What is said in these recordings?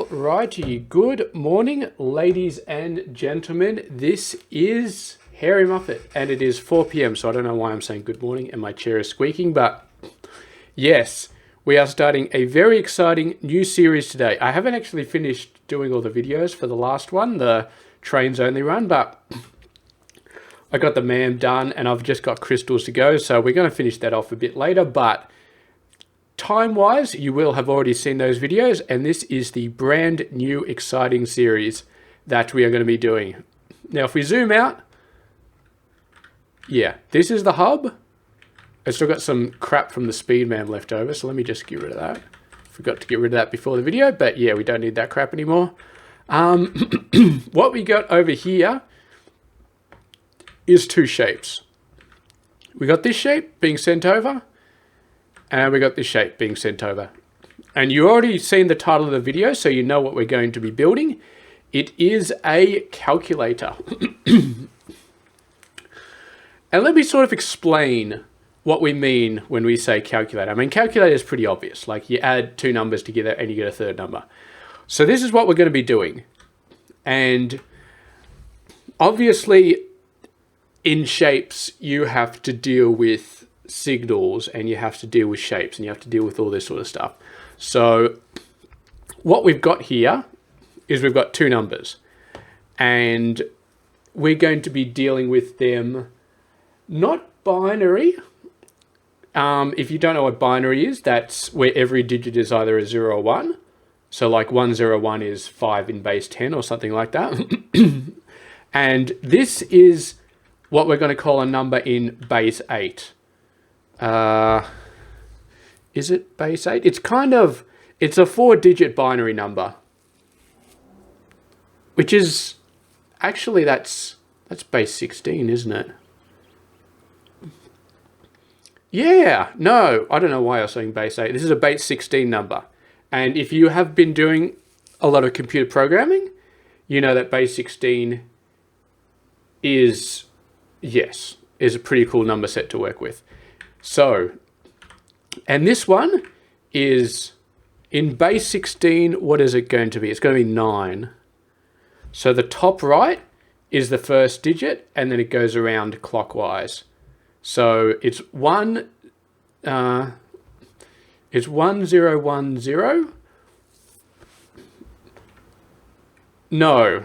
All righty, good morning, ladies and gentlemen. This is Hairymuppet, and it is 4 p.m. So I don't know why I'm saying good morning, and my chair is squeaking. But yes, we are starting a very exciting new series today. I haven't actually finished doing all the videos for the last one, the trains only run, but I got the MAM done, and I've just got crystals to go. So we're going to finish that off a bit later, but time-wise, you will have already seen those videos, and this is the brand new exciting series that we are going to be doing. Now, if we zoom out, yeah, this is the hub. I still got some crap from the Speedman left over, so let me just get rid of that. Forgot to get rid of that before the video, but yeah, we don't need that crap anymore. What we got over here is two shapes. We got this shape being sent over, and we got this shape being sent over. And you already seen the title of the video, so you know what we're going to be building. It is a calculator. And let me sort of explain what we mean when we say calculator. I mean, calculator is pretty obvious. Like, you add two numbers together and you get a third number. So this is what we're going to be doing. And obviously, in shapes, you have to deal with signals, and you have to deal with shapes, and you have to deal with all this sort of stuff. So what we've got here is we've got two numbers, and we're going to be dealing with them not binary. If you don't know what binary is, that's where every digit is either a 0 or 1. So like 101 is 5 in base 10 or something like that. And this is what we're going to call a number in base 8. Is it base 8? It's kind of, it's a 4-digit binary number, which is actually, that's base 16, isn't it? Yeah, no, I don't know why I was saying base 8. This is a base 16 number. And if you have been doing a lot of computer programming, you know that base 16 is, yes, is a pretty cool number set to work with. So, and this one is in base 16, what is it going to be? It's going to be 9. So the top right is the first digit, and then it goes around clockwise. So it's 1010. No.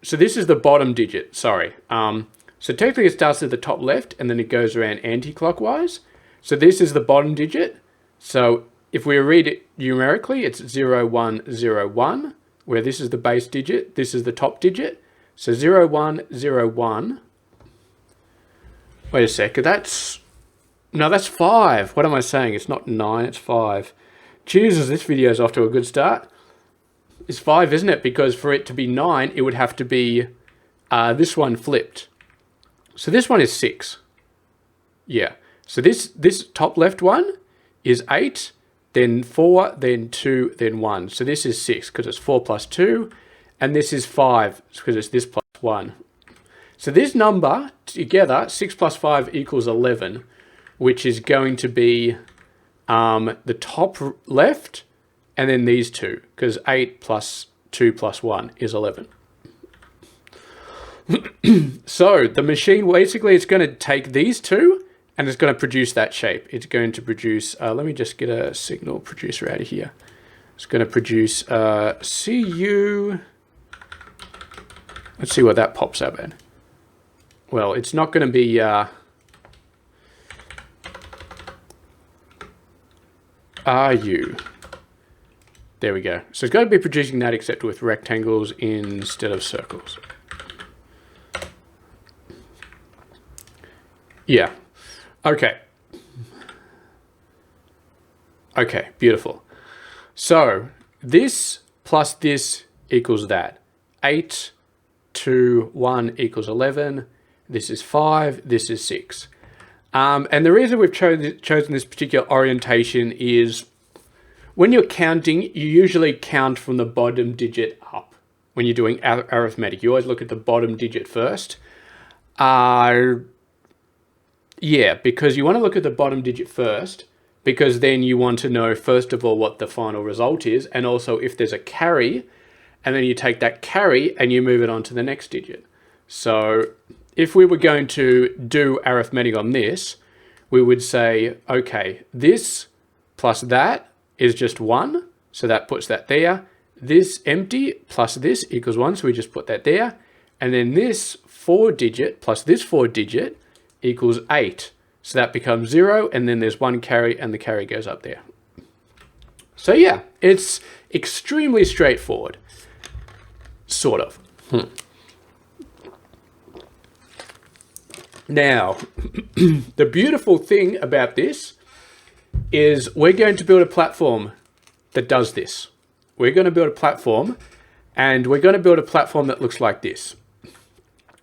So this is the bottom digit, sorry. So technically it starts at the top left, and then it goes around anti-clockwise. So this is the bottom digit. So if we read it numerically, it's 0101, where this is the base digit, this is the top digit. So 0101. Wait a sec, that's 5. What am I saying? It's not 9, it's 5. Jesus, this video is off to a good start. It's 5, isn't it? Because for it to be 9, it would have to be this one flipped. So this one is 6. Yeah. So this top left one is 8, then 4, then 2, then 1. So this is 6 because it's 4 plus 2. And this is 5 because it's this plus 1. So this number together, 6 plus 5 equals 11, which is going to be the top left and then these two, because 8 plus 2 plus 1 is 11. So the machine, basically, it's going to take these two and it's going to produce that shape. It's going to produce, let me just get a signal producer out of here. It's going to produce CU. Let's see what that pops up at. Well, it's not going to be RU. There we go. So it's going to be producing that, except with rectangles instead of circles. Yeah. Okay. Okay, beautiful. So this plus this equals that. 8 to 1 equals 11. This is 5. This is 6. And the reason we've chosen this particular orientation is when you're counting, you usually count from the bottom digit up. When you're doing arithmetic, you always look at the bottom digit first. Yeah, because you want to look at the bottom digit first because then you want to know, first of all, what the final result is, and also if there's a carry, and then you take that carry and you move it on to the next digit. So if we were going to do arithmetic on this, we would say, okay, this plus that is just 1, so that puts that there. This empty plus this equals 1, so we just put that there. And then this 4-digit plus this 4-digit equals 8. So that becomes 0, and then there's 1 carry, and the carry goes up there. So yeah, it's extremely straightforward. Sort of. Now, the beautiful thing about this is we're going to build a platform that does this. We're going to build a platform, and we're going to build a platform that looks like this.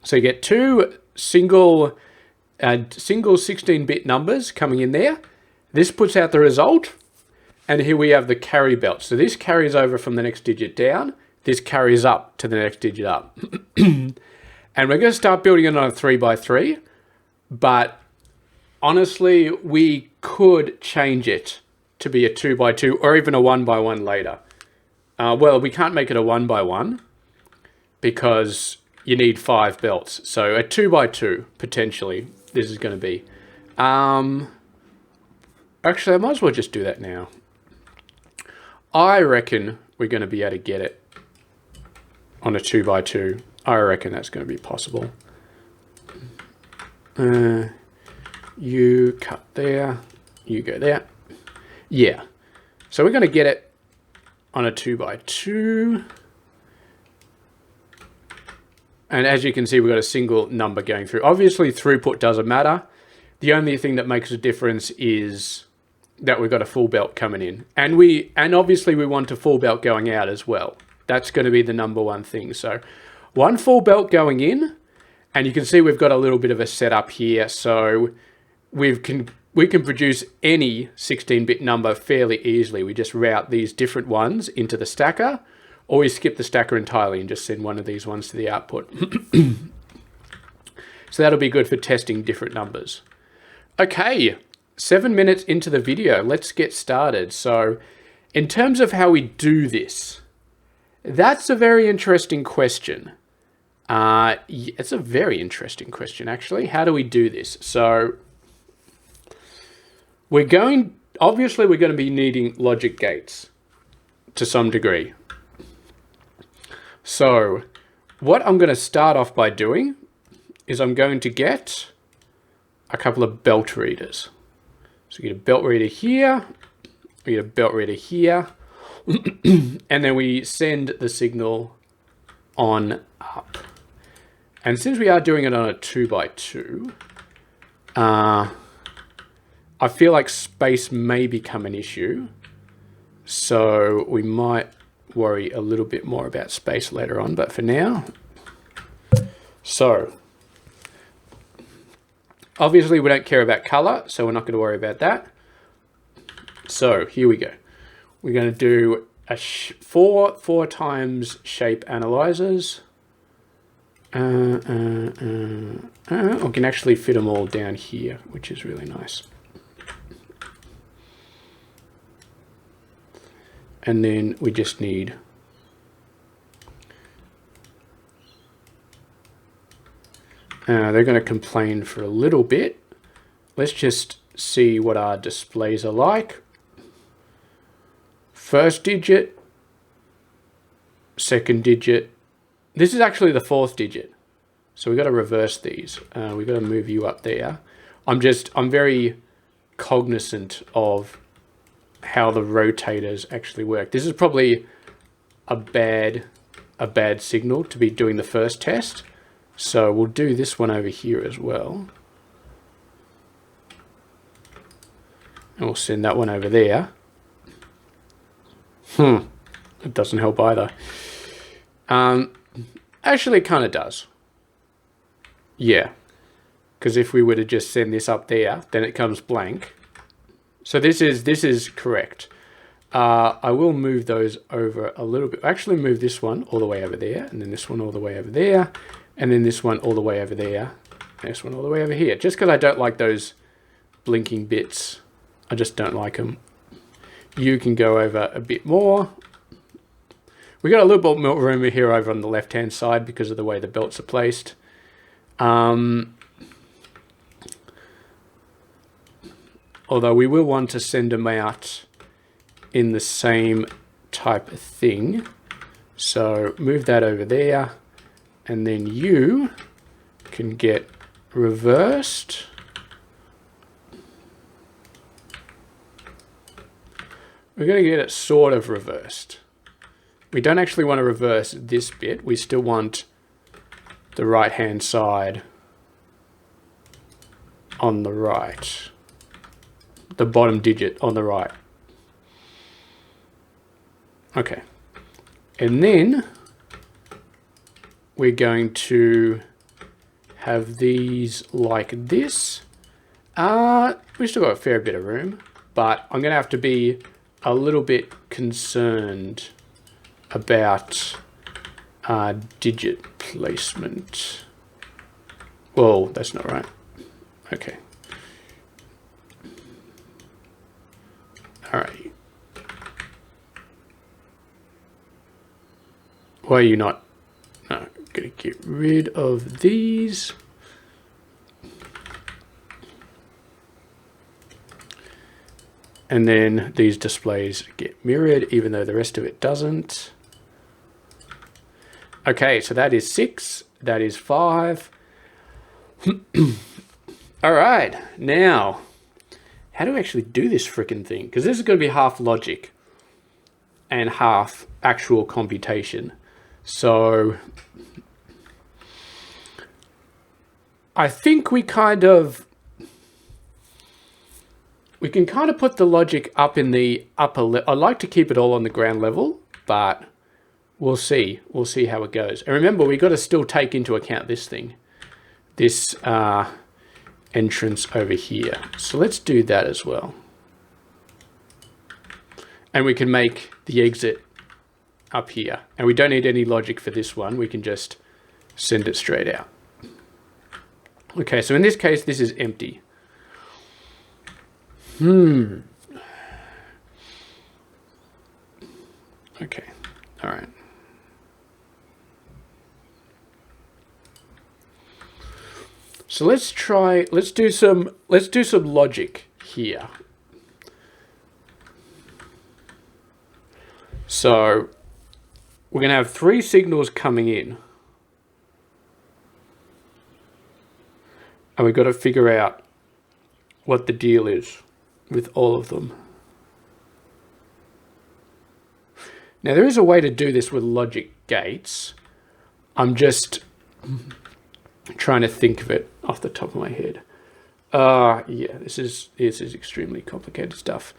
So you get two single 16-bit numbers coming in there. This puts out the result, and here we have the carry belt. So this carries over from the next digit down. This carries up to the next digit up. And we're going to start building it on a 3x3, but honestly, we could change it to be a 2x2 or even a 1x1 later. Well, we can't make it a 1x1 because you need 5 belts. So a 2x2, potentially, this is going to be. Actually, I might as well just do that now. I reckon we're going to be able to get it on a 2x2. I reckon that's going to be possible. You cut there, you go there. Yeah. So we're going to get it on a 2x2. And as you can see, we've got a single number going through. Obviously, throughput doesn't matter. The only thing that makes a difference is that we've got a full belt coming in. And obviously we want a full belt going out as well. That's going to be the number one thing. So one full belt going in, and you can see we've got a little bit of a setup here. So we can produce any 16-bit number fairly easily. We just route these different ones into the stacker, or we skip the stacker entirely and just send one of these ones to the output. So that'll be good for testing different numbers. Okay, 7 minutes into the video, let's get started. So in terms of how we do this, that's a very interesting question. It's a very interesting question, actually. How do we do this? So obviously we're going to be needing logic gates to some degree. So what I'm going to start off by doing is I'm going to get a couple of belt readers. So we get a belt reader here, we get a belt reader here, and then we send the signal on up. And since we are doing it on a 2x2, I feel like space may become an issue. So we might worry a little bit more about space later on, but for now. So obviously we don't care about color, so we're not going to worry about that. So here we go. We're going to do a four times shape analyzers. We can actually fit them all down here, which is really nice. And then we just need they're going to complain for a little bit. Let's just see what our displays are like. First digit, second digit. This is actually the 4th digit. So we've got to reverse these. We've got to move you up there. I'm very cognizant of how the rotators actually work. This is probably a bad signal to be doing the first test. So we'll do this one over here as well. And we'll send that one over there. It doesn't help either. Actually, it kind of does. Yeah. Because if we were to just send this up there, then it comes blank. So this is correct. I will move those over a little bit. Actually move this one all the way over there, and then this one all the way over there, and then this one all the way over there, and this one all the way over here. Just because I don't like those blinking bits I just don't like them. You can go over a bit more. We got a little bit more room here over on the left-hand side because of the way the belts are placed. Although we will want to send them out in the same type of thing. So move that over there, and then you can get reversed. We're going to get it sort of reversed. We don't actually want to reverse this bit. We still want the right-hand side on the right. The bottom digit on the right. Okay. And then we're going to have these like this. We still got a fair bit of room, but I'm going to have to be a little bit concerned about digit placement. Whoa, that's not right. Okay. All right. Why are you not? No, I'm going to get rid of these. And then these displays get mirrored, even though the rest of it doesn't. Okay, so that is 6. That is 5. All right, now, how do we actually do this frickin' thing? Because this is going to be half logic and half actual computation. So I think we can kind of put the logic up in the upper level. I like to keep it all on the ground level, but we'll see. We'll see how it goes. And remember, we got to still take into account this thing, this entrance over here. So let's do that as well. And we can make the exit up here. And we don't need any logic for this one. We can just send it straight out. Okay, so in this case, this is empty. Okay, all right. So let's do some logic here. So we're going to have 3 signals coming in. And we've got to figure out what the deal is with all of them. Now there is a way to do this with logic gates. I'm just trying to think of it off the top of my head. Yeah, this is extremely complicated stuff.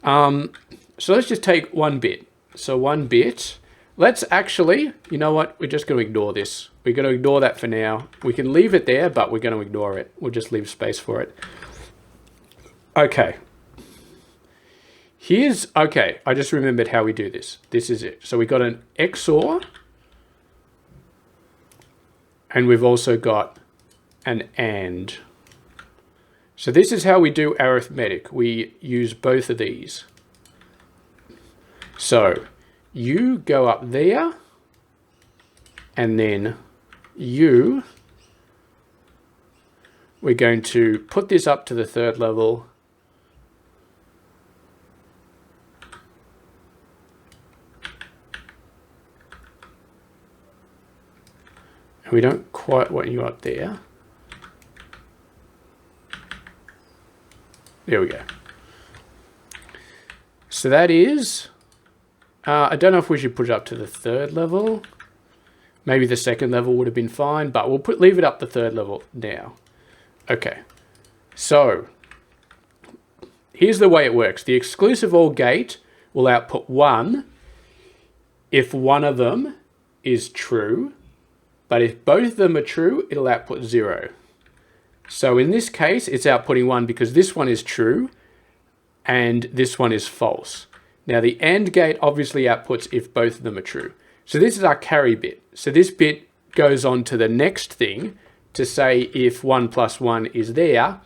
So let's just take one bit. So one bit. Let's actually, you know what? We're just going to ignore this. We're going to ignore that for now. We can leave it there, but we're going to ignore it. We'll just leave space for it. Okay. Okay, I just remembered how we do this. This is it. So we got an XOR. And we've also got an AND. So this is how we do arithmetic. We use both of these. So you go up there, and then we're going to put this up to the 3rd level. And we don't quite want you up there. There we go. So that is, I don't know if we should put it up to the 3rd level. Maybe the 2nd level would have been fine, but we'll leave it up the 3rd level now. Okay, so here's the way it works. The exclusive OR gate will output 1 if one of them is true, but if both of them are true, it'll output 0. So in this case, it's outputting 1 because this one is true and this one is false. Now the AND gate obviously outputs if both of them are true. So this is our carry bit. So this bit goes on to the next thing to say if 1 plus 1 is there,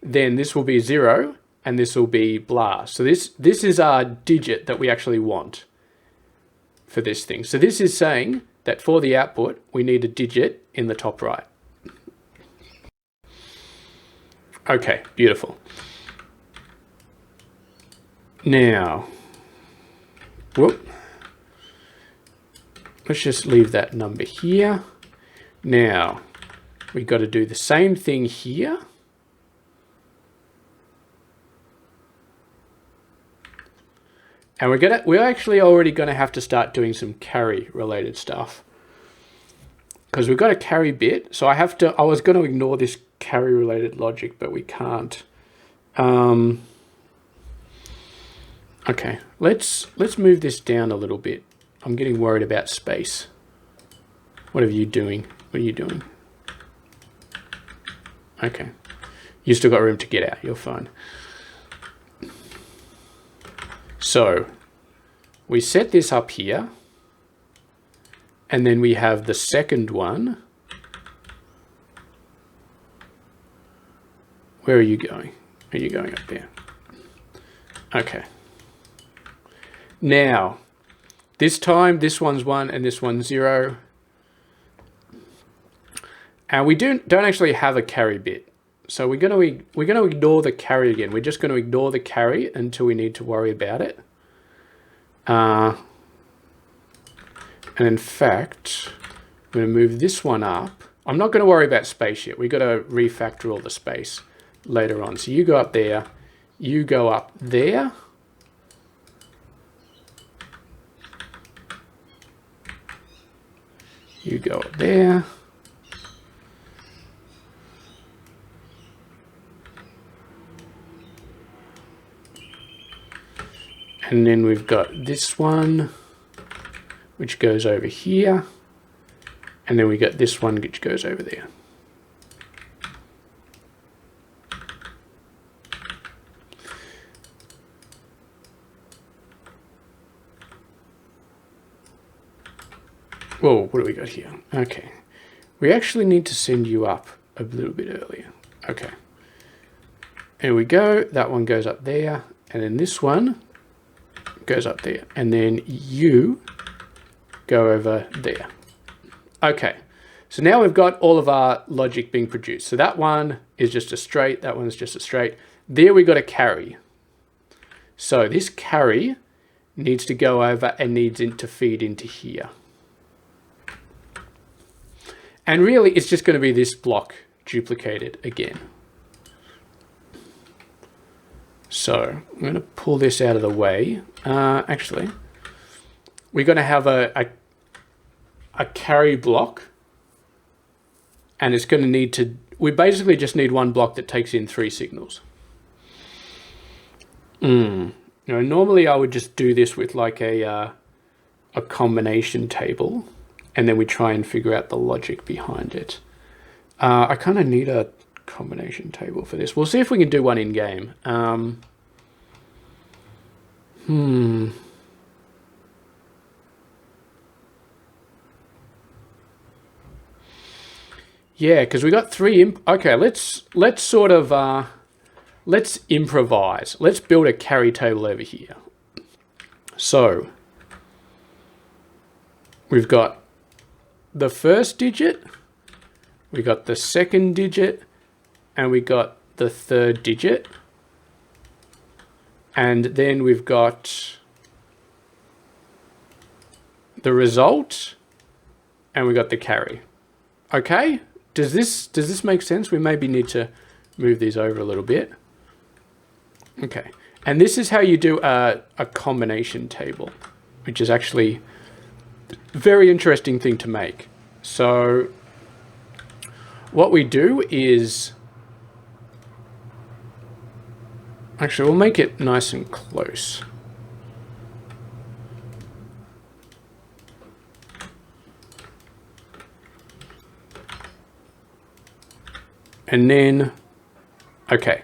then this will be 0 and this will be blah. So this is our digit that we actually want for this thing. So this is saying that for the output, we need a digit in the top right. Okay, beautiful. Now, whoop. Let's just leave that number here. Now, we got to do the same thing here. And we're actually already going to have to start doing some carry related stuff, because we've got a carry bit. So I was going to ignore this carry related logic, but we can't. Okay, let's move this down a little bit. I'm getting worried about space. What are you doing? What are you doing? Okay, you still got room to get out. You're fine. So we set this up here, and then we have the second one. Where are you going? Are you going up there? Okay. Now, this time, this one's 1 and this one's 0. And we don't actually have a carry bit. So we're going to ignore the carry again. We're just going to ignore the carry until we need to worry about it. And in fact, I'm going to move this one up. I'm not going to worry about space yet. We've got to refactor all the space later on. So you go up there, you go up there. You go up there. And then we've got this one, which goes over here. And then we got this one, which goes over there. Whoa, what do we got here? Okay. We actually need to send you up a little bit earlier. Okay. Here we go. That one goes up there. And then this one goes up there. And then you go over there. Okay. So now we've got all of our logic being produced. So that one is just a straight. That one's just a straight. There we got a carry. So this carry needs to go over and needs to feed into here. And really, it's just going to be this block duplicated again. So I'm going to pull this out of the way. Actually, we're going to have a carry block. And it's going to need to, we basically just need one block that takes in 3 signals. You know, normally I would just do this with like a combination table. And then we try and figure out the logic behind it. I kind of need a combination table for this. We'll see if we can do one in game. Yeah, because we got 3. Okay, let's sort of let's improvise. Let's build a carry table over here. So we've got the first digit, we got the second digit, and we got the third digit. And then we've got the result, and we got the carry. Okay, does this make sense? We maybe need to move these over a little bit. Okay, and this is how you do a combination table, which is actually very interesting thing to make. So what we do is, actually we'll make it nice and close. And then, okay,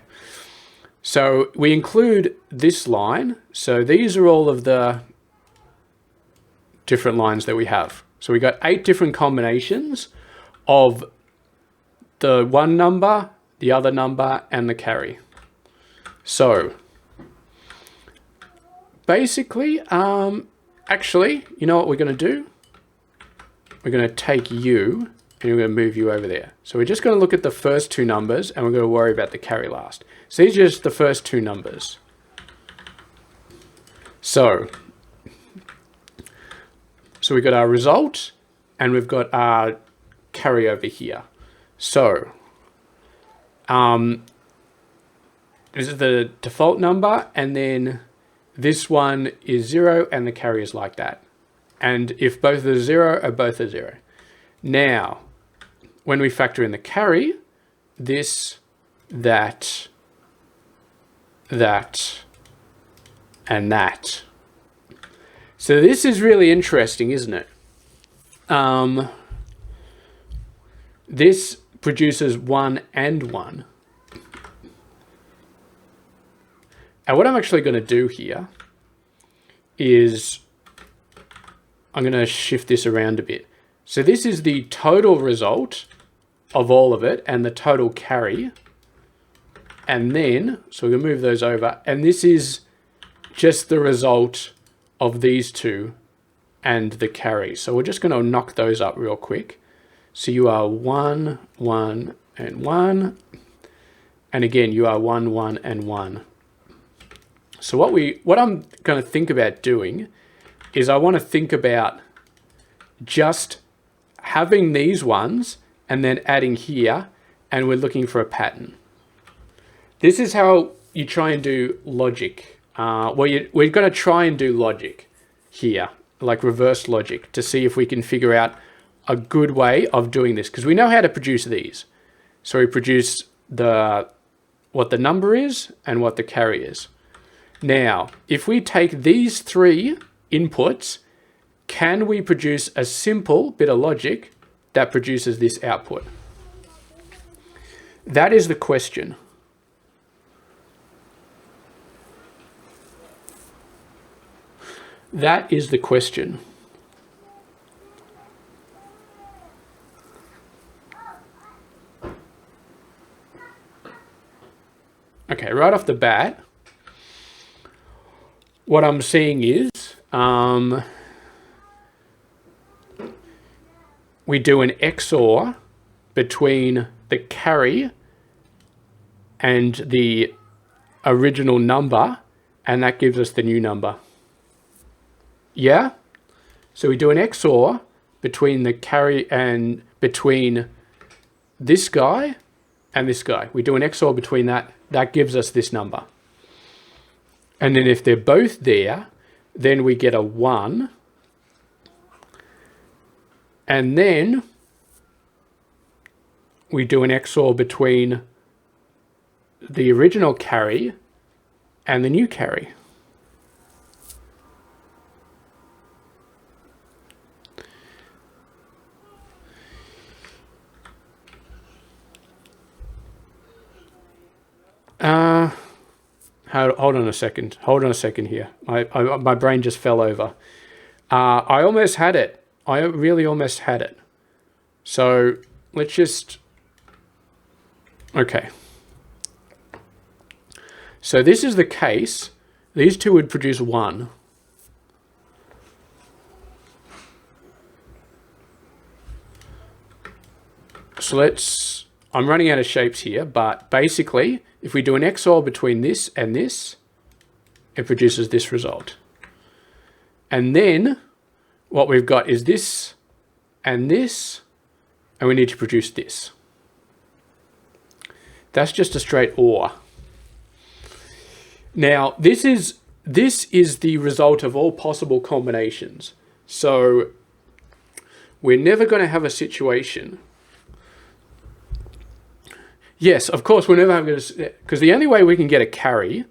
so we include this line. So these are all of the different lines that we have. So we got 8 different combinations of the one number, the other number, and the carry. So basically, actually, you know what we're going to do? We're going to take you and we're going to move you over there. So we're just going to look at the first two numbers and we're going to worry about the carry last. So these are just the first two numbers. So we've got our result and we've got our carry over here. So this is the default number, and then this one is 0 and the carry is like that. And if both are 0 or both are 0. Now, when we factor in the carry, this, that, that, and that. So this is really interesting, isn't it? This produces 1 and 1. And what I'm actually going to do here is I'm going to shift this around a bit. So this is the total result of all of it and the total carry. And then, so we're going to move those over. And this is just the result of these two and the carry. So we're just going to knock those up real quick. So you are 1, 1, and 1. And again, you are 1, 1, and 1. So what I'm going to think about doing is I want to think about just having these ones and then adding here, and we're looking for a pattern. This is how you try and do logic. We're going to try and do logic here, like reverse logic, to see if we can figure out a good way of doing this, because we know how to produce these. So we produce what the number is and what the carry is. Now, if we take these three inputs, can we produce a simple bit of logic that produces this output? That is the question. That is the question. Okay, right off the bat, what I'm seeing is we do an XOR between the carry and the original number, and that gives us the new number. Yeah? So we do an XOR between the carry and between this guy and this guy. We do an XOR between that. That gives us this number. And then if they're both there, then we get a 1. And then we do an XOR between the original carry and the new carry. Hold on a second. Hold on a second here. My brain just fell over. I almost had it. I really almost had it. So let's just... Okay. So this is the case. These two would produce 1. So I'm running out of shapes here, but basically, if we do an XOR between this and this, it produces this result. And then what we've got is this, and we need to produce this. That's just a straight OR. Now, this is the result of all possible combinations. So we're never going to have a situation... Yes, of course, we're never going to... Because the only way we can get a carry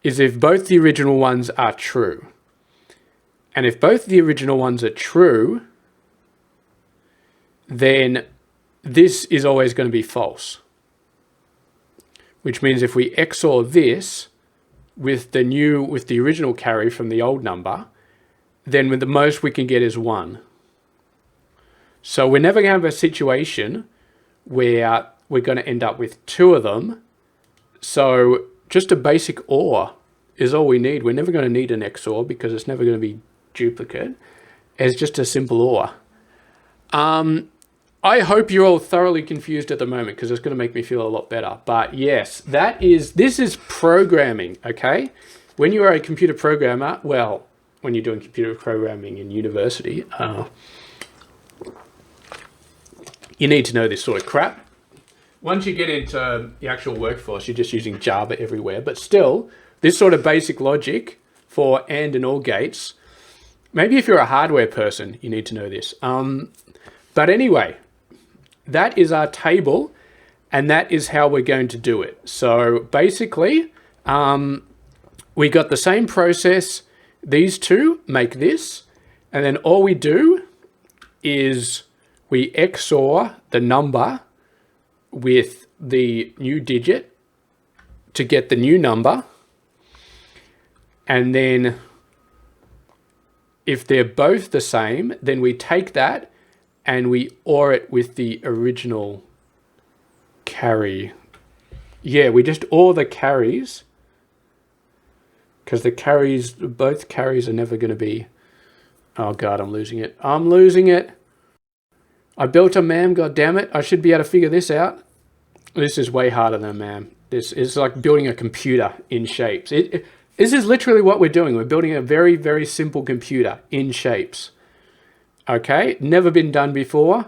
is if both the original ones are true. And if both the original ones are true, then this is always going to be false. Which means if we XOR this with the original carry from the old number, then with the most we can get is 1. So we're never going to have a situation where we're going to end up with 2 of them. So just a basic OR is all we need. We're never going to need an XOR because it's never going to be duplicate. It's just a simple OR. I hope you're all thoroughly confused at the moment because it's going to make me feel a lot better. But yes, this is programming, okay? When you are a computer programmer, well, when you're doing computer programming in university, you need to know this sort of crap. Once you get into the actual workforce, you're just using Java everywhere. But still, this sort of basic logic for AND and OR gates, maybe if you're a hardware person, you need to know this. But anyway, that is our table, and that is how we're going to do it. So basically, we got the same process. These two make this, and then all we do is we XOR the number with the new digit to get the new number. And then if they're both the same, then we take that and we OR it with the original carry. Yeah, we just OR the carries because the carries, both carries are never going to be, oh God, I'm losing it. I'm losing it. I built a MAM, God damn it. I should be able to figure this out. This is way harder than a MAM. This is like building a computer in Shapez. This is literally what we're doing. We're building a very, very simple computer in Shapez. Okay, never been done before.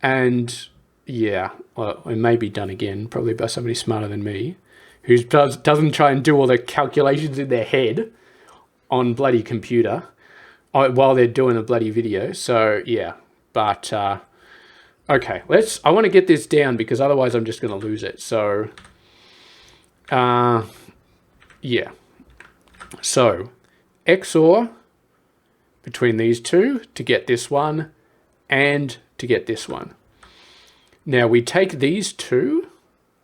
And yeah, well, it may be done again, probably by somebody smarter than me, who doesn't try and do all the calculations in their head on bloody computer while they're doing a bloody video. So yeah, but okay, I want to get this down because otherwise I'm just going to lose it. So yeah. So XOR between these two to get this one and to get this one. Now we take these two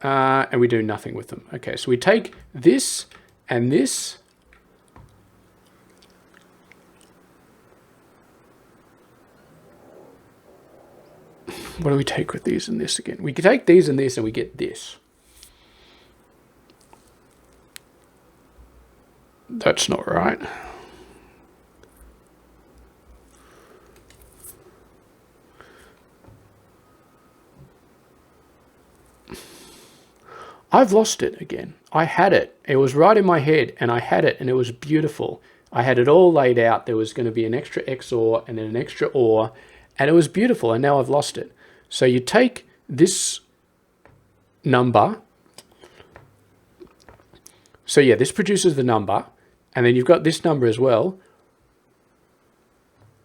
and we do nothing with them. Okay, so we take this and this. What do we take with these and this again? We can take these and this and we get this. That's not right. I've lost it again. I had it. It was right in my head and I had it and it was beautiful. I had it all laid out. There was going to be an extra XOR and then an extra OR and it was beautiful and now I've lost it. So you take this number. So yeah, this produces the number. And then you've got this number as well.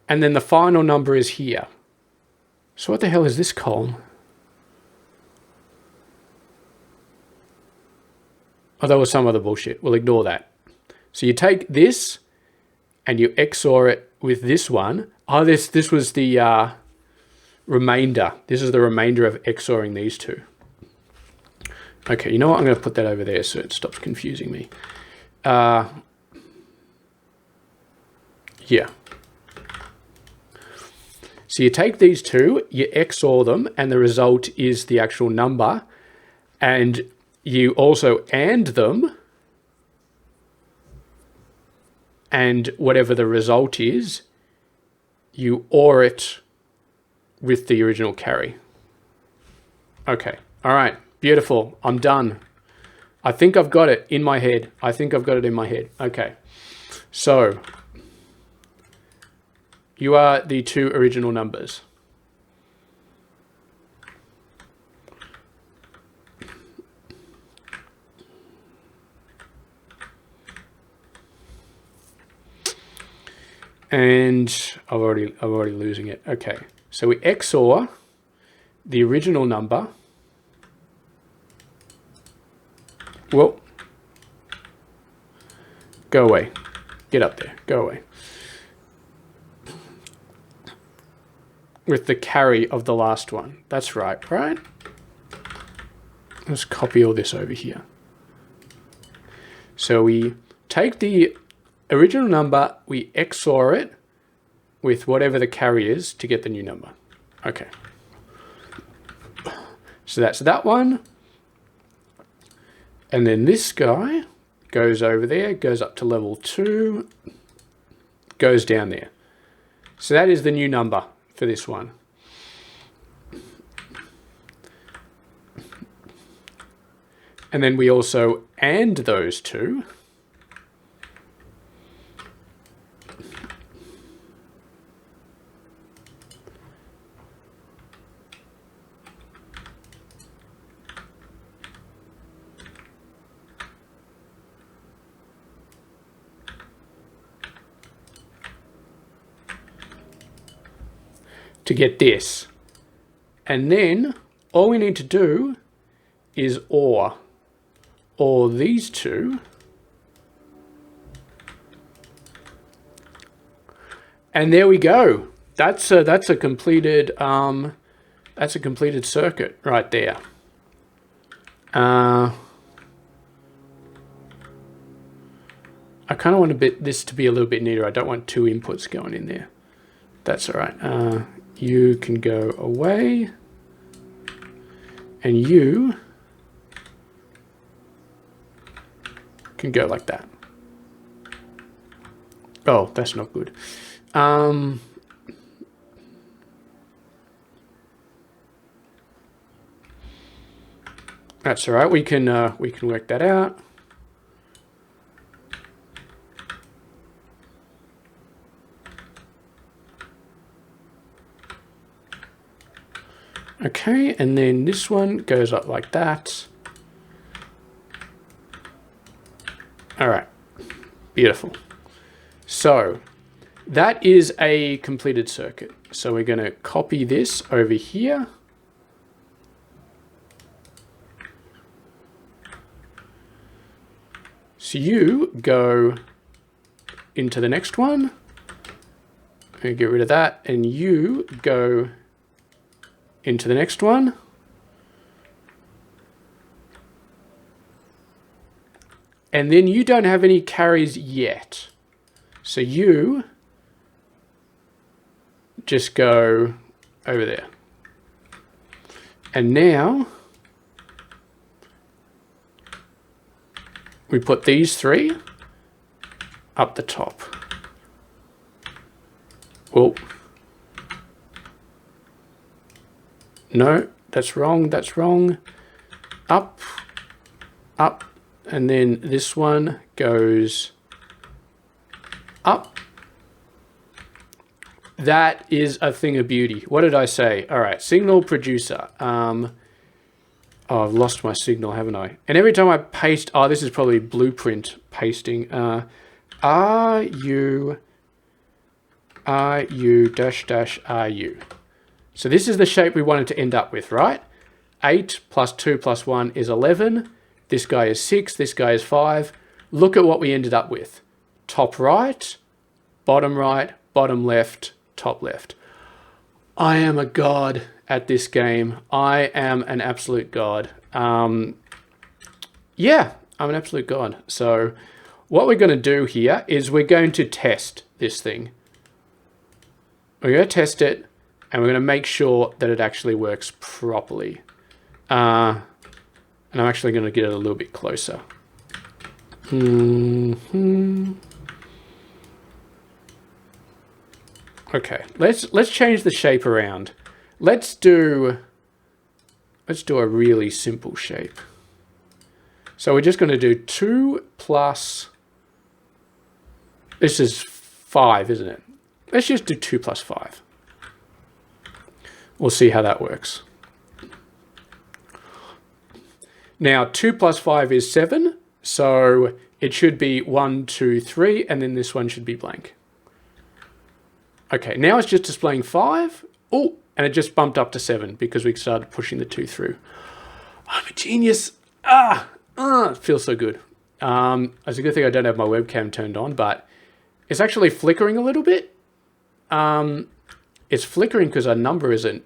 And then the final number is here. So what the hell is this column? Oh, that was some other bullshit. We'll ignore that. So you take this and you XOR it with this one. Oh, this was the remainder. This is the remainder of XORing these two. Okay, you know what? I'm going to put that over there so it stops confusing me. Yeah. So you take these two, you XOR them, and the result is the actual number. And you also AND them. And whatever the result is, you OR it with the original carry. Okay. All right. Beautiful. I'm done. I think I've got it in my head. Okay. So you are the two original numbers. And I'm already losing it. Okay. So we XOR the original number. Whoa. Go away. Get up there. Go away. With the carry of the last one. That's right, right? Let's copy all this over here. So we take the original number, we XOR it with whatever the carry is to get the new number. Okay. So that's that one. And then this guy, goes over there, goes up to level 2, goes down there. So that is the new number for this one. And then we also AND those two. To get this. And then all we need to do is OR these two. And there we go. That's a completed circuit right there. I kind of want this to be a little bit neater. I don't want two inputs going in there. That's all right. You can go away, and you can go like that. Oh, that's not good. That's all right. We can work that out. Okay, and then this one goes up like that. All right, beautiful. So that is a completed circuit. So we're going to copy this over here. So you go into the next one. And get rid of that, and you go into the next one. And then you don't have any carries yet. So you just go over there. And now we put these three up the top. Well, no, that's wrong, that's wrong. Up, up, and then this one goes up. That is a thing of beauty. What did I say? All right, signal producer. Oh, I've lost my signal, haven't I? And every time I paste, oh, this is probably blueprint pasting. RU dash dash RU. So this is the shape we wanted to end up with, right? 8 plus 2 plus 1 is 11. This guy is 6. This guy is 5. Look at what we ended up with. Top right, bottom left, top left. I am a god at this game. I am an absolute god. Yeah, I'm an absolute god. So what we're going to do here is we're going to test this thing. We're going to test it, and we're going to make sure that it actually works properly. And I'm actually going to get it a little bit closer. Okay, let's change the shape around. Let's do a really simple shape. So we're just going to do 2 plus, this is 5, isn't it? Let's just do 2 plus 5. We'll see how that works. Now 2 plus 5 is 7, so it should be 1, 2, 3, and then this one should be blank. Okay, now it's just displaying 5. Oh, and it just bumped up to 7 because we started pushing the 2 through. I'm a genius. It feels so good. It's a good thing I don't have my webcam turned on, but it's actually flickering a little bit. It's flickering because our number isn't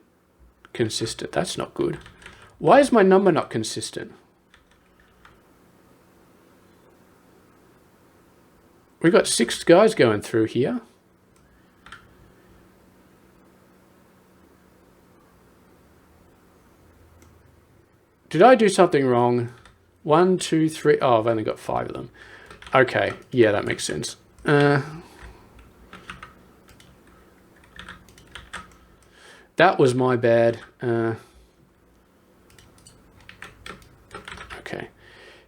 consistent. That's not good. Why is my number not consistent? We've got 6 guys going through here. Did I do something wrong? 1, 2, 3. Oh, I've only got 5 of them. Okay, yeah, that makes sense. That was my bad. Okay.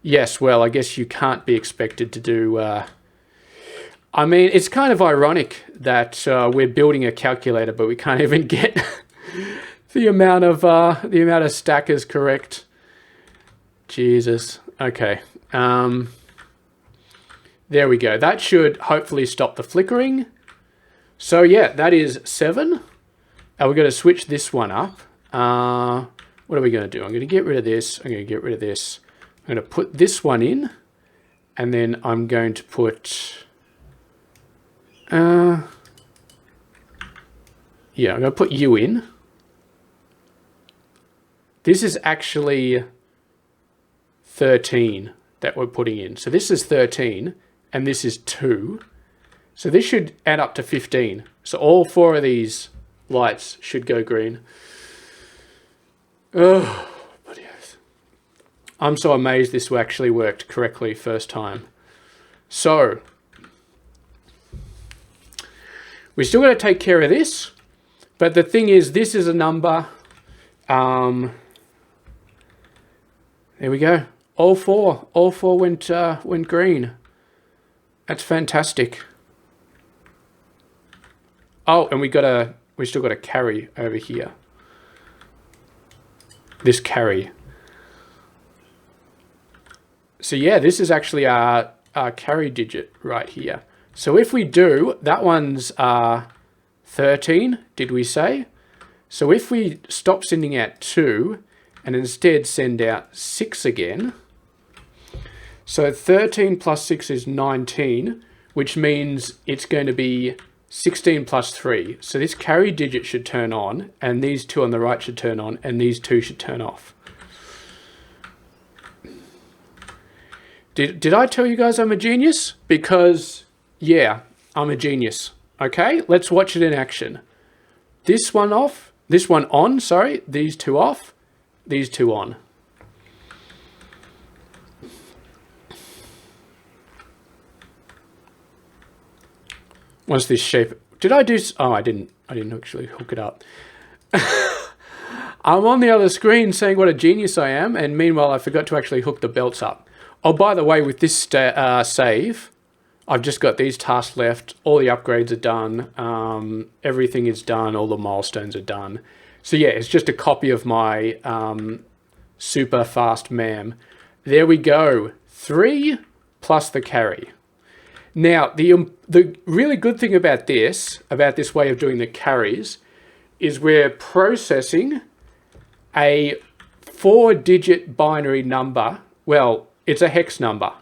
Yes, well, I guess you can't be expected to do... I mean, it's kind of ironic that we're building a calculator, but we can't even get the amount of stackers correct. Jesus. Okay. There we go. That should hopefully stop the flickering. So yeah, that is 7. And we're going to switch this one up. What are we going to do? I'm going to get rid of this. I'm going to get rid of this. I'm going to put this one in. And then I'm going to put... yeah, I'm going to put U in. This is actually 13 that we're putting in. So this is 13 and this is 2. So this should add up to 15. So all 4 of these lights should go green. Oh, bloody oath. I'm so amazed this actually worked correctly first time. So we still got to take care of this. But the thing is, this is a number. There we go. All four went green. That's fantastic. Oh, and we still got a carry over here. This carry. So yeah, this is actually our carry digit right here. So if we do, that one's 13, did we say? So if we stop sending out 2 and instead send out 6 again, so 13 plus 6 is 19, which means it's going to be 16 plus 3. So this carry digit should turn on, and these 2 on the right should turn on, and these 2 should turn off. Did I tell you guys I'm a genius? Because, yeah, I'm a genius. Okay, let's watch it in action. This one off, this one on, sorry, these 2 off, these 2 on. Once this shape, did I do, oh, I didn't actually hook it up. I'm on the other screen saying what a genius I am, and meanwhile I forgot to actually hook the belts up. Oh, by the way, with this save, I've just got these tasks left. All the upgrades are done. Everything is done. All the milestones are done. So yeah, it's just a copy of my super fast MAM. There we go. 3 plus the carry. Now, the really good thing about this way of doing the carries, is we're processing a 4-digit binary number. Well, it's a hex number.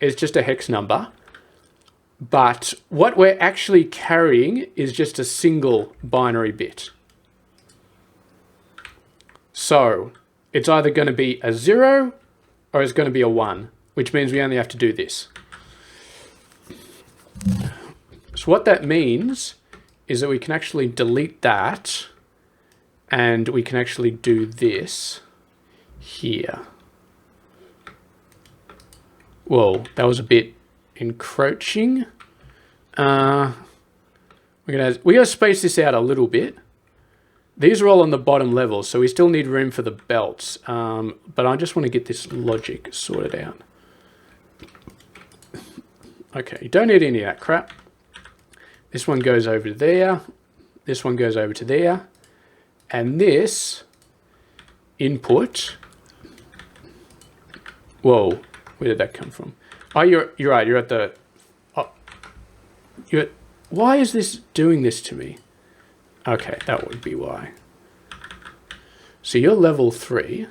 It's just a hex number. But what we're actually carrying is just a single binary bit. So it's either going to be a 0 or it's going to be a 1, which means we only have to do this. So what that means is that we can actually delete that, and we can actually do this here. Whoa, that was a bit encroaching. We're gonna space this out a little bit. These are all on the bottom level, so we still need room for the belts. But I just want to get this logic sorted out. Okay, you don't need any of that crap. This one goes over to there. This one goes over to there. And this input. Whoa, where did that come from? Oh, you're right. You're at the. Oh, why is this doing this to me? Okay, that would be why. So you're level 3.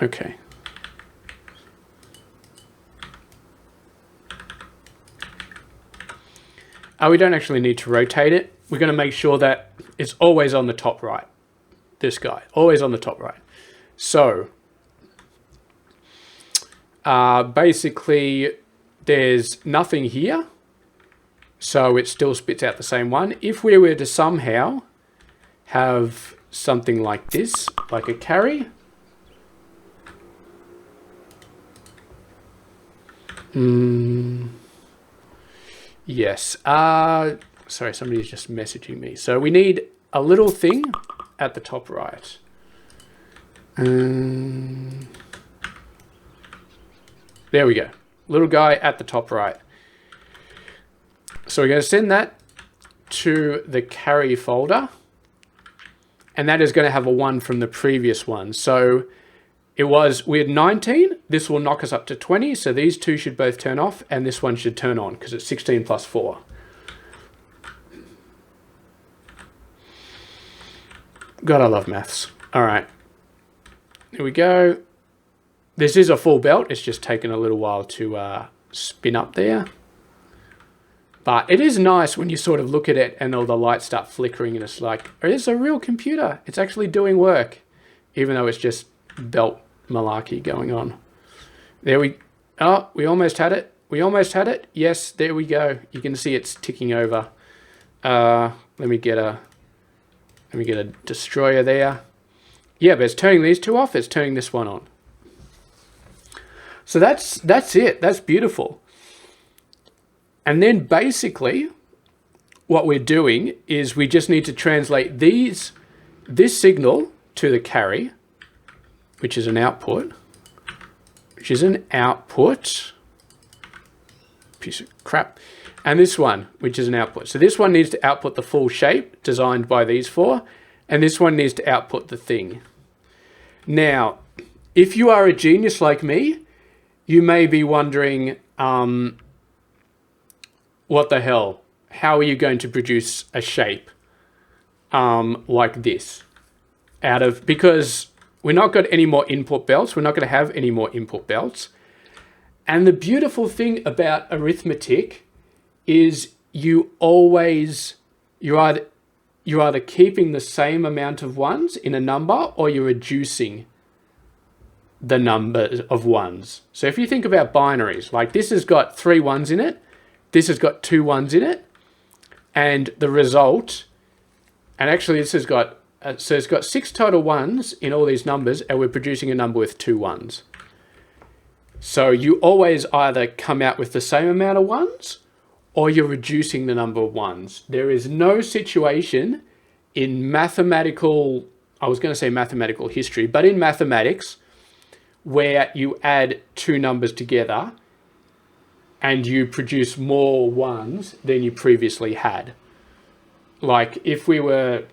Okay. We don't actually need to rotate it. We're going to make sure that it's always on the top right. This guy, always on the top right. So, basically, there's nothing here. So it still spits out the same one. If we were to somehow have something like this, like a carry. Yes. Sorry, somebody's just messaging me. So we need a little thing at the top right. There we go. Little guy at the top right. So we're going to send that to the carry folder. And that is going to have a 1 from the previous one. So we had 19. This will knock us up to 20. So these two should both turn off. And this one should turn on because it's 16 plus 4. God, I love maths. All right. Here we go. This is a full belt. It's just taken a little while to spin up there. But it is nice when you sort of look at it and all the lights start flickering and it's like, oh, it's a real computer. It's actually doing work, even though it's just belt malarkey going on. We almost had it. We almost had it. Yes, there we go. You can see it's ticking over. Let me get a destroyer there. Yeah, but it's turning these two off. It's turning this one on. So that's it. That's beautiful. And then basically what we're doing is we just need to translate this signal to the carry, which is an output, piece of crap, and this one, which is an output. So this one needs to output the full shape designed by these four, and this one needs to output the thing. Now, if you are a genius like me, you may be wondering, what the hell? How are you going to produce a shape like this? Because we're not got any more input belts. We're not going to have any more input belts. And the beautiful thing about arithmetic is you're either keeping the same amount of ones in a number or you're reducing the number of ones. So if you think about binaries, like this has got 3 ones in it, this has got 2 ones in it, and the result, and actually this has got, so it's got 6 total ones in all these numbers, and we're producing a number with 2 ones. So you always either come out with the same amount of ones, or you're reducing the number of ones. There is no situation in mathematical, I was going to say mathematical history, but in mathematics, where you add 2 numbers together and you produce more ones than you previously had. Like if we were,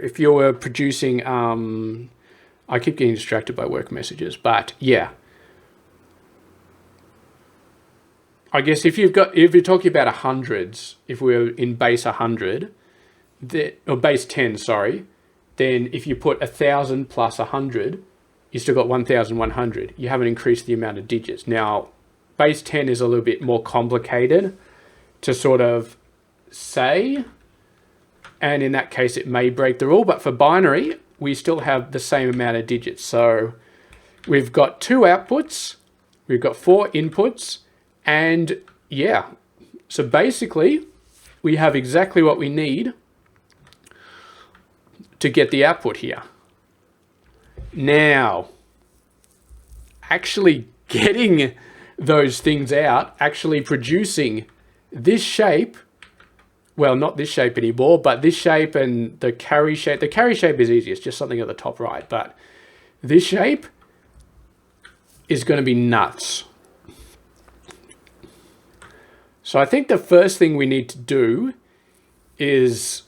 if you were producing, I keep getting distracted by work messages, but yeah. I guess if you're talking about hundreds, if we're in base 100, or base 10, sorry, then if you put 1,000 plus 100, you still got 1,100. You haven't increased the amount of digits. Now, base 10 is a little bit more complicated to sort of say, and in that case, it may break the rule. But for binary, we still have the same amount of digits. So we've got 2 outputs, we've got 4 inputs, and yeah. So basically, we have exactly what we need to get the output here. Now, actually getting those things out, actually producing this shape, well, not this shape anymore, but this shape and the carry shape. The carry shape is easy, it's just something at the top right, but this shape is going to be nuts. So I think the first thing we need to do is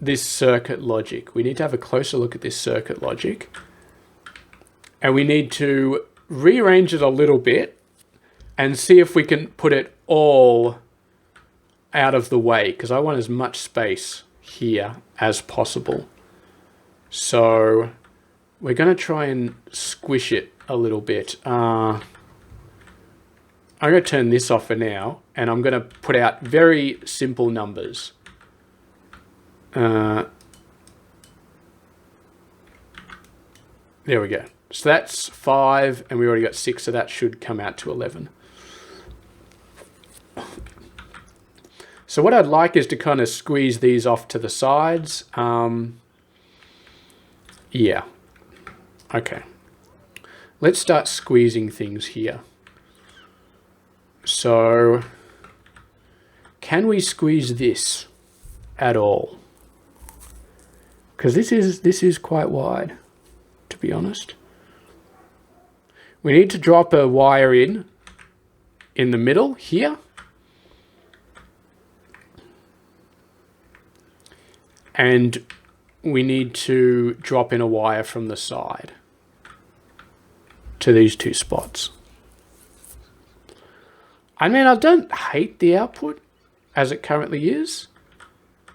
this circuit logic. We need to have a closer look at this circuit logic. And we need to rearrange it a little bit and see if we can put it all out of the way, because I want as much space here as possible. So we're going to try and squish it a little bit. I'm going to turn this off for now, and I'm going to put out very simple numbers. There we go. So that's 5, and we already got 6, so that should come out to 11. So what I'd like is to kind of squeeze these off to the sides. Yeah. Okay. let's start squeezing things here. So can we squeeze this at all? Because this is quite wide, to be honest. We need to drop a wire in the middle here. And we need to drop in a wire from the side to these two spots. I mean, I don't hate the output as it currently is.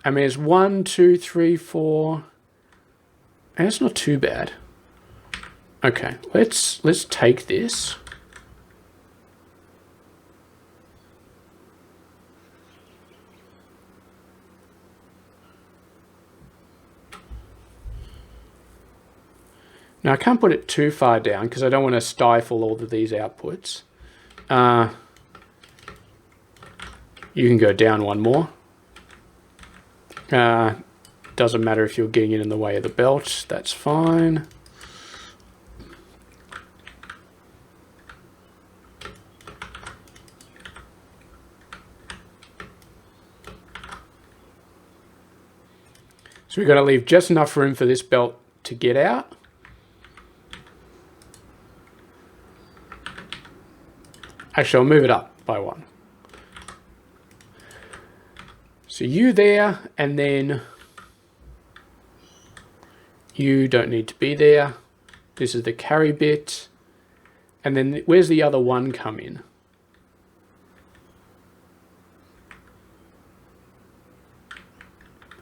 I mean, it's 1, 2, 3, 4, and it's not too bad. Okay, let's take this. Now I can't put it too far down because I don't want to stifle all of these outputs. You can go down one more. Doesn't matter if you're getting it in the way of the belt, that's fine. So we've got to leave just enough room for this belt to get out. Actually, I'll move it up by 1. So you there, and then you don't need to be there. This is the carry bit. And then where's the other 1 come in?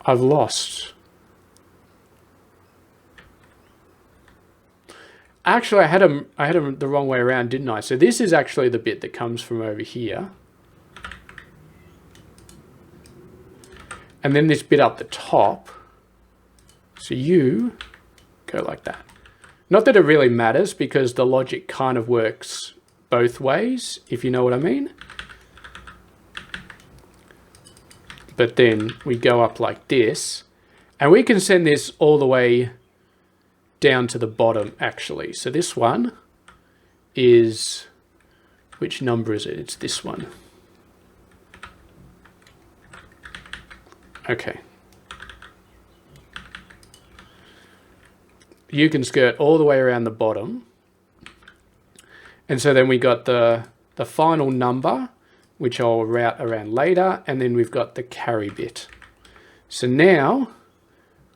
I've lost. Actually, I had them the wrong way around, didn't I? So this is actually the bit that comes from over here. And then this bit up the top. So you go like that. Not that it really matters because the logic kind of works both ways, if you know what I mean. But then we go up like this. And we can send this all the way down to the bottom, actually. So this one is, which number is it? It's this one. Okay. You can skirt all the way around the bottom. And so then we got the final number, which I'll route around later. And then we've got the carry bit. So now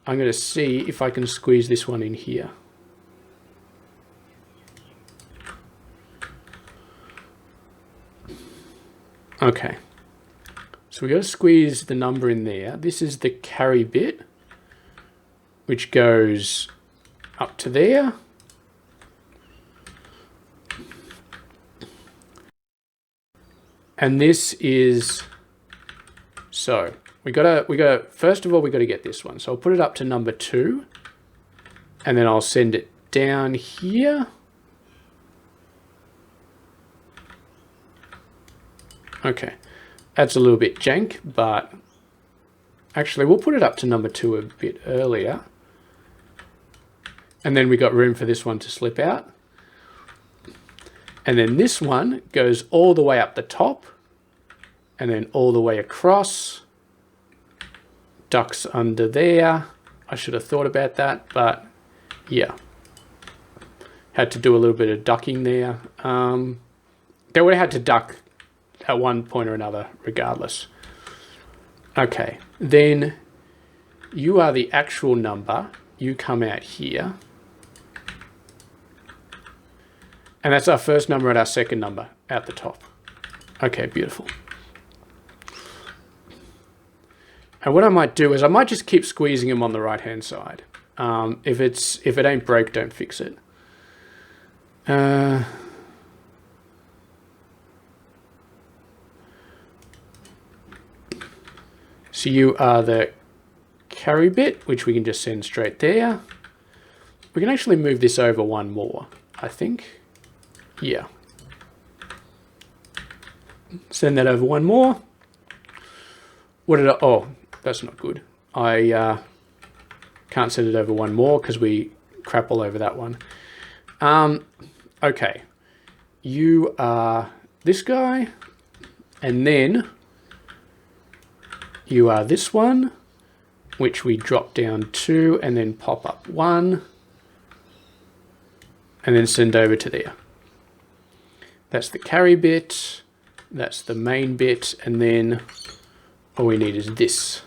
I'm going to see if I can squeeze this one in here. Okay. So we got to squeeze the number in there. This is the carry bit, which goes up to there. And this is, so we gotta, first of all, we gotta get this one. So I'll put it up to number 2, and then I'll send it down here. Okay, that's a little bit jank, but actually we'll put it up to number 2 a bit earlier. And then we got room for this one to slip out. And then this one goes all the way up the top, and then all the way across. Ducks under there. I should have thought about that, but yeah. Had to do a little bit of ducking there. They would have had to duck at one point or another, regardless. Okay, then you are the actual number. You come out here. And that's our first number and our second number at the top. Okay, beautiful. And what I might do is I might just keep squeezing them on the right-hand side. If it ain't broke, don't fix it. So you are the carry bit, which we can just send straight there. We can actually move this over one more, I think. Yeah. Send that over one more. What did I, oh, that's not good. I can't send it over one more because we crap all over that one. Okay, you are this guy, and then you are this one, which we drop down 2 and then pop up 1 and then send over to there. That's the carry bit, that's the main bit, and then all we need is this.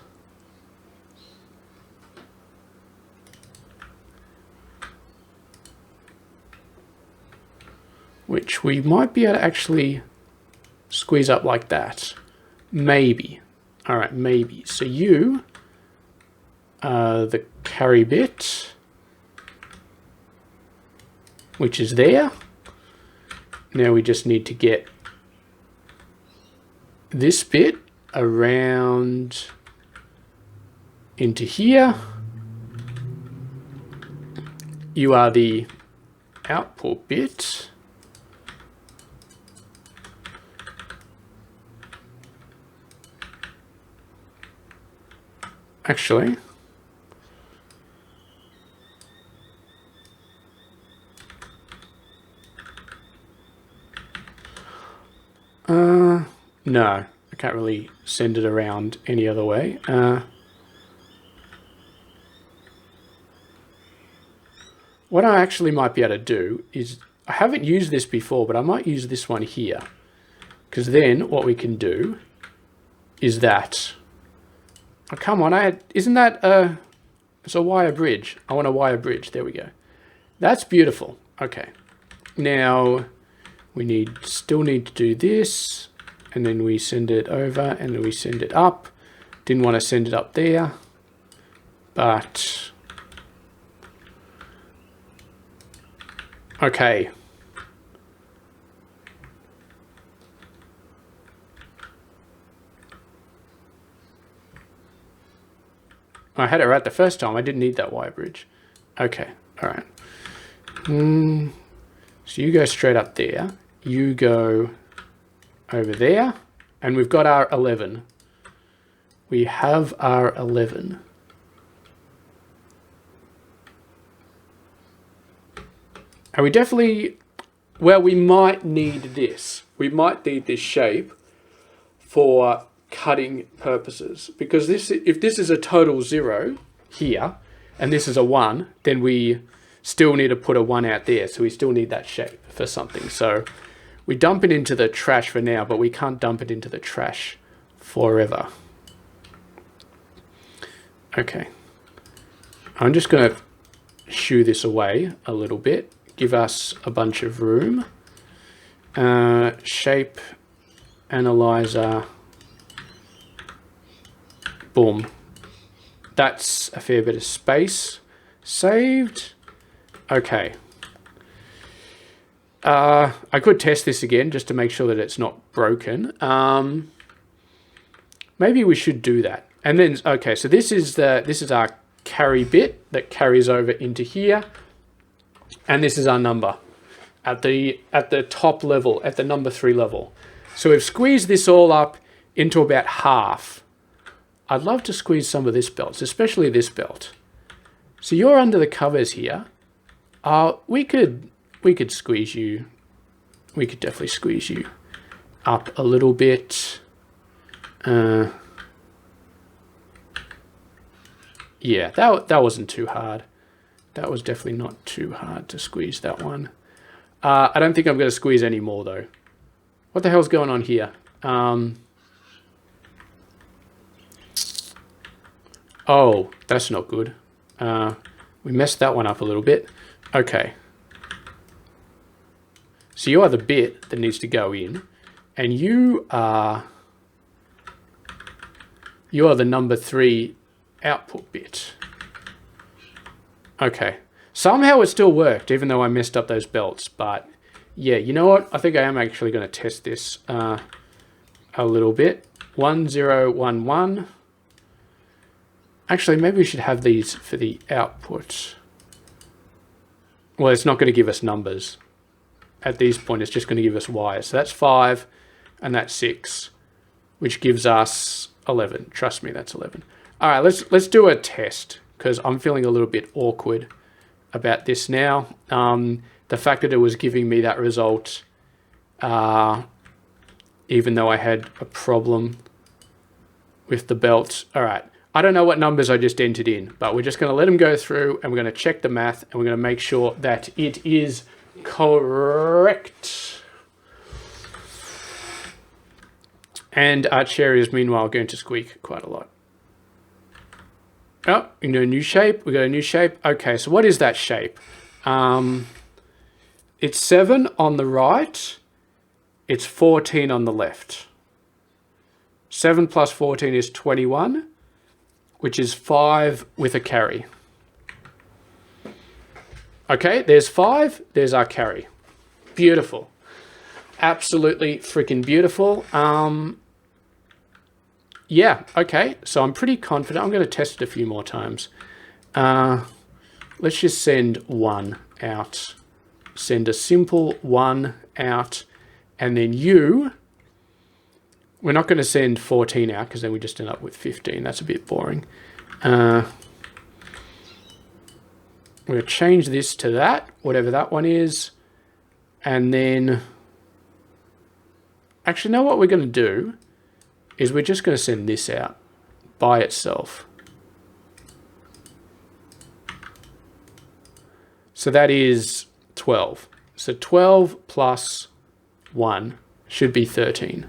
Which we might be able to actually squeeze up like that. Maybe. All right, maybe. So you are the carry bit, which is there. Now we just need to get this bit around into here. You are the output bit. Actually, no, I can't really send it around any other way. What I actually might be able to do is, I haven't used this before, but I might use this one here, because then what we can do is that. Oh, come on, isn't that it's a wire bridge. I want a wire bridge. There we go. That's beautiful. Okay. Now we still need to do this, and then we send it over, and then we send it up. Didn't want to send it up there, but okay. I had it right the first time. I didn't need that wire bridge. Okay, all right. So you go straight up there. You go over there. And we've got our 11. We have our 11. And we definitely, well, we might need this. We might need this shape for cutting purposes, because if this is a total 0 here and this is a 1, then we still need to put a 1 out there, so we still need that shape for something. So we dump it into the trash for now, but we can't dump it into the trash forever. Okay, I'm just going to shoo this away a little bit, give us a bunch of room. Shape analyzer. Boom. That's a fair bit of space saved. Okay. I could test this again just to make sure that it's not broken. Maybe we should do that. And then, okay, so this is our carry bit that carries over into here, and this is our number at the top level, at the number 3 level. So we've squeezed this all up into about half. I'd love to squeeze some of this belt, especially this belt. So you're under the covers here. We could squeeze you. We could definitely squeeze you up a little bit. Yeah, that wasn't too hard. That was definitely not too hard to squeeze that one. I don't think I'm going to squeeze any more though. What the hell's going on here? Oh, that's not good. We messed that one up a little bit. Okay. So you are the bit that needs to go in, and you are the number 3 output bit. Okay. Somehow it still worked, even though I messed up those belts. But yeah, you know what? I think I am actually going to test this a little bit. 1, 0, 1, 1. Actually, maybe we should have these for the output. Well, it's not going to give us numbers. At this point, it's just going to give us wires. So that's 5, and that's 6, which gives us 11. Trust me, that's 11. All right, let's do a test, because I'm feeling a little bit awkward about this now. the fact that it was giving me that result, even though I had a problem with the belt. All right. I don't know what numbers I just entered in, but we're just going to let them go through and we're going to check the math and we're going to make sure that it is correct. And our chair is meanwhile going to squeak quite a lot. Oh, you know, new shape. We got a new shape. Okay, so what is that shape? It's 7 on the right. It's 14 on the left. 7 plus 14 is 21, which is 5 with a carry. Okay, there's 5. There's our carry. Beautiful. Absolutely freaking beautiful. Yeah, okay, so I'm pretty confident. I'm going to test it a few more times. Let's just send 1 out. Send a simple 1 out. And then we're not going to send 14 out because then we just end up with 15. That's a bit boring. We're going to change this to that, whatever that one is. And then, actually, know what we're going to do is we're just going to send this out by itself. So that is 12. So 12 plus 1 should be 13.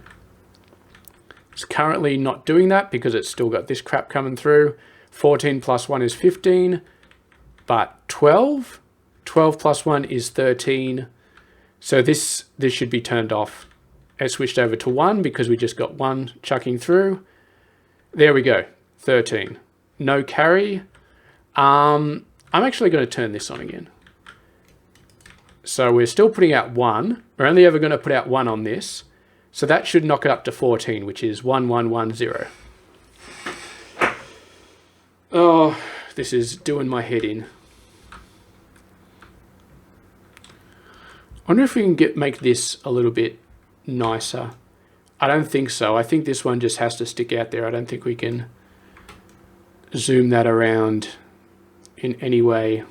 It's currently not doing that because it's still got this crap coming through. 14 plus 1 is 15, but 12 plus 1 is 13. So this should be turned off. It switched over to 1 because we just got 1 chucking through. There we go, 13. No carry. I'm actually going to turn this on again. So we're still putting out 1. We're only ever going to put out 1 on this. So that should knock it up to 14, which is 1110. Oh, this is doing my head in. I wonder if we can make this a little bit nicer. I don't think so. I think this one just has to stick out there. I don't think we can zoom that around in any way.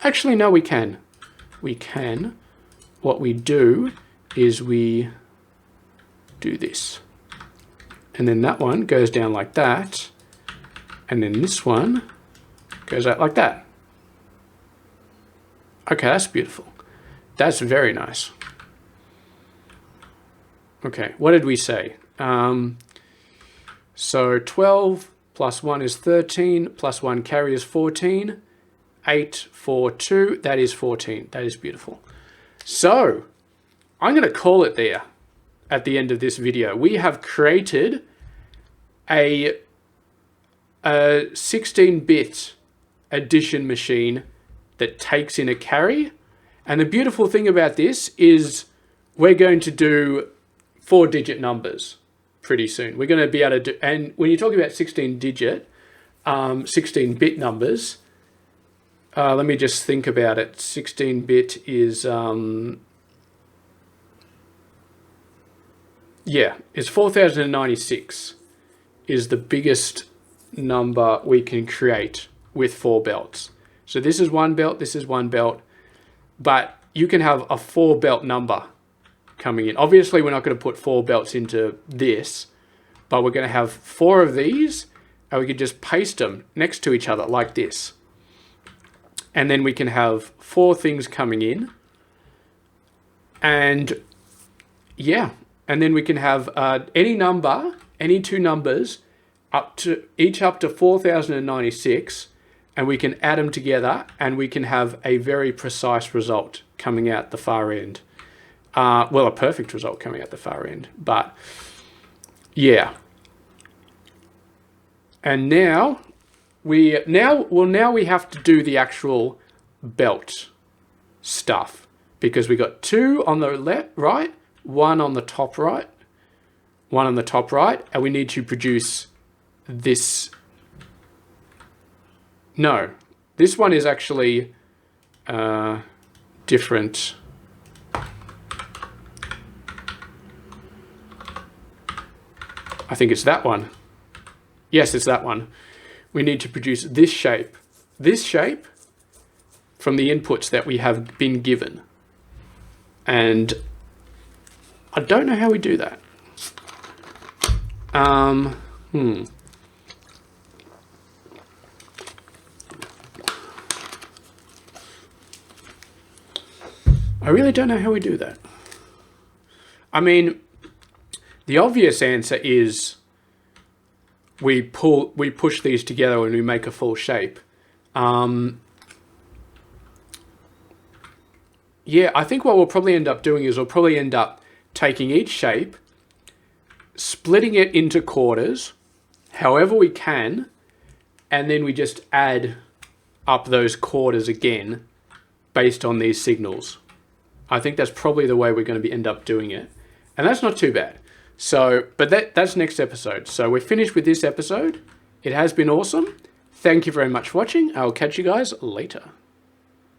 Actually, no, we can. We can. What we do is we do this. And then that one goes down like that. And then this one goes out like that. Okay, that's beautiful. That's very nice. Okay, what did we say? So 12 plus 1 is 13, plus 1 carry is 14. 8, 4, 2, that is 14. That is beautiful. So I'm going to call it there at the end of this video. We have created a 16-bit addition machine that takes in a carry. And the beautiful thing about this is we're going to do 4-digit numbers pretty soon. We're going to be able to do, and when you're talking about 16-digit, 16-bit numbers, let me just think about it. 16-bit is, is 4096 is the biggest number we can create with 4 belts. So this is 1 belt, this is 1 belt, but you can have a 4 belt number coming in. Obviously, we're not going to put 4 belts into this, but we're going to have 4 of these, and we can just paste them next to each other like this. And then we can have 4 things coming in. And yeah, and then we can have any number, any 2 numbers, each up to 4096, and we can add them together and we can have a very precise result coming out the far end. Well, a perfect result coming out the far end, but yeah. And now we have to do the actual belt stuff, because we got 2 on the left, right, 1 on the top right, 1 on the top right, and we need to produce this. No, this one is actually different. I think it's that one. Yes, it's that one. We need to produce this shape this shape from the inputs that we have been given. And I don't know how we do that. I really don't know how we do that. I mean, the obvious answer is we push these together and we make a full shape. Yeah, I think what we'll probably end up doing is we'll probably end up taking each shape, splitting it into quarters, however we can, and then we just add up those quarters again based on these signals. I think that's probably the way we're going to end up doing it. And that's not too bad. So, but that's next episode. So we're finished with this episode. It has been awesome. Thank you very much for watching. I'll catch you guys later.